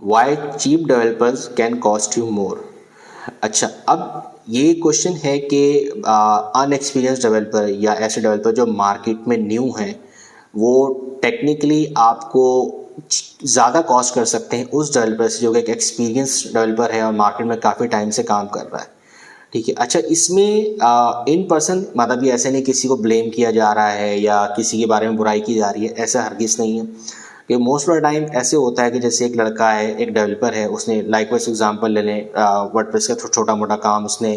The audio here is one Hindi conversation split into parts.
Y cheap developers can cost you more. अच्छा, अब ये क्वेश्चन है कि अनएक्सपीरियंस डेवलपर या ऐसे डेवलपर जो मार्केट में न्यू हैं वो टेक्निकली आपको ज़्यादा कॉस्ट कर सकते हैं उस डेवलपर से जो कि एक एक्सपीरियंस डेवलपर है और मार्केट में काफ़ी टाइम से काम कर रहा है। ठीक है, अच्छा इसमें इन पर्सन मतलब ये ऐसे नहीं किसी को ब्लेम किया जा रहा है या किसी के बारे में बुराई की जा रही है, ऐसा हरगिज़ नहीं है कि मोस्ट ऑफ द टाइम ऐसे होता है कि जैसे एक लड़का है, एक डेवलपर है, उसने लाइकवाइज एग्जांपल ले लें, वर्डप्रेस का छोटा मोटा काम उसने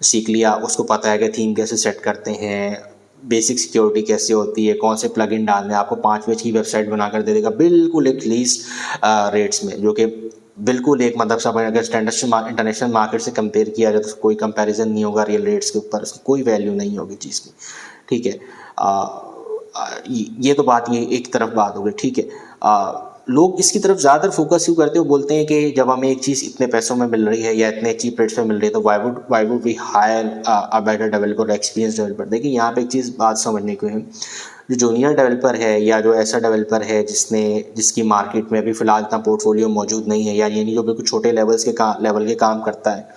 सीख लिया, उसको पता है कि थीम कैसे सेट करते हैं, बेसिक सिक्योरिटी कैसे होती है, कौन से प्लगइन डालने हैं, आपको 5 पेज की वेबसाइट बनाकर दे देगा बिल्कुल एक लीस्ट रेट्स में, जो कि बिल्कुल एक मतलब सब अगर स्टैंडर्ड इंटरनेशनल मार्केट से कंपेयर किया जाए तो कोई कंपैरिजन नहीं होगा रियल रेट्स के ऊपर, उसकी कोई वैल्यू नहीं होगी चीज़ की। ठीक है, ये तो बात ये एक तरफ बात हो गई। ठीक है, लोग इसकी तरफ ज़्यादातर फोकस क्यों करते हैं, वो बोलते हैं कि जब हमें एक चीज़ इतने पैसों में मिल रही है या इतने चीप रेट्स में मिल रही है तो why would we hire a better developer, experience developer. देखिए यहाँ पे एक चीज़ बात समझने को है, जो जूनियर डेवलपर है या जो ऐसा डेवलपर है जिसकी मार्केट में अभी फ़िलहाल इतना पोर्टफोलियो मौजूद नहीं है या यानी जो बिल्कुल छोटे लेवल के काम करता है,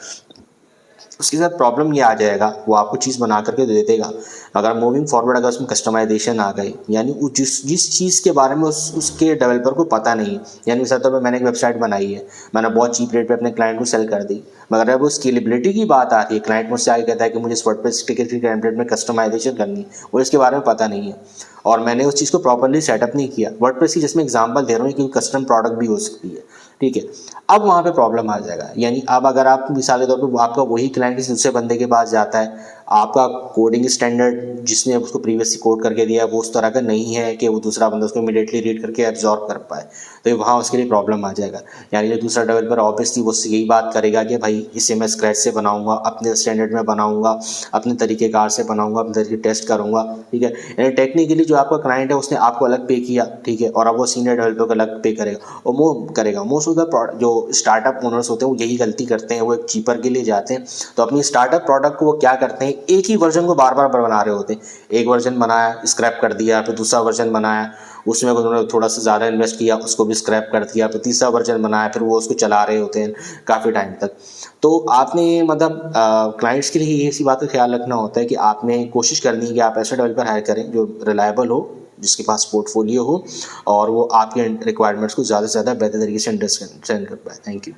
उसके साथ प्रॉब्लम ये आ जाएगा, वो आपको चीज़ बना करके दे देगा, अगर मूविंग फॉरवर्ड अगर उसमें कस्टमाइजेशन आ गई यानी जिस चीज़ के बारे में उसके डेवलपर को पता नहीं है, यानी मिसाल तौर पर मैंने एक वेबसाइट बनाई है, मैंने बहुत चीप रेट पे अपने क्लाइंट को सेल कर दी, मगर अब वो स्केलेबिलिटी की बात आती है, क्लाइंट मुझसे आगे कहता है कि मुझे इस वर्डप्रेस टिकट की टेम्पलेट में कस्टमाइजेशन करनी है, वो इसके बारे में पता नहीं है और मैंने उस चीज़ को प्रॉपरली सेटअप नहीं किया। वर्डप्रेस की जिसमें एग्जांपल दे रहा हूँ क्योंकि कस्टम प्रोडक्ट भी हो सकती है। ठीक है, अब वहाँ पे प्रॉब्लम आ जाएगा, यानी अब अगर आप मिसाल के तौर पे आपका वही क्लाइंट किसी दूसरे बंदे के पास जाता है, आपका कोडिंग स्टैंडर्ड जिसने उसको प्रीवियसली कोड करके दिया है वो उस तरह का नहीं है कि वो दूसरा बंदा उसको इमीडिएटली रीड करके एब्जॉर्ब कर पाए, तो वहाँ उसके लिए प्रॉब्लम आ जाएगा। यानी जो दूसरा डेवलपर ऑब्वियसली वो यही बात करेगा कि भाई इसे मैं स्क्रैच से बनाऊंगा, अपने स्टैंडर्ड में बनाऊंगा, अपने तरीक़ेकार से बनाऊंगा, अपने तरीके टेस्ट करूंगा। ठीक है, यानी टेक्निकली जो आपका क्लाइंट है उसने आपको अलग पे किया, ठीक है, और अब वो सीनियर डेवलपर को अलग पे करेगा और वो करेगा। मोस्ट ऑफ द जो स्टार्टअप ओनर्स होते हैं वो यही गलती करते हैं, वो एक चीपर के लिए जाते हैं, तो अपनी स्टार्टअप प्रोडक्ट को वो क्या करते हैं, एक ही वर्जन को बार बार बना रहे होते हैं। एक वर्जन बनाया, स्क्रैप कर दिया, फिर दूसरा वर्जन बनाया, उसमें उन्होंने थोड़ा सा ज़्यादा इन्वेस्ट किया, उसको भी स्क्रैप कर दिया, फिर तीसरा वर्जन बनाया, फिर वो उसको चला रहे होते हैं काफ़ी टाइम तक। तो आपने मतलब क्लाइंट्स के लिए ये सी बात का ख्याल रखना होता है कि आपने कोशिश करनी है कि आप ऐसा डेवलपर हायर करें जो रिलायबल हो, जिसके पास पोर्टफोलियो हो और वो आपके रिक्वायरमेंट्स को ज़्यादा से ज़्यादा बेहतर तरीके से अंडरस्टैंड कर पाए। Thank you.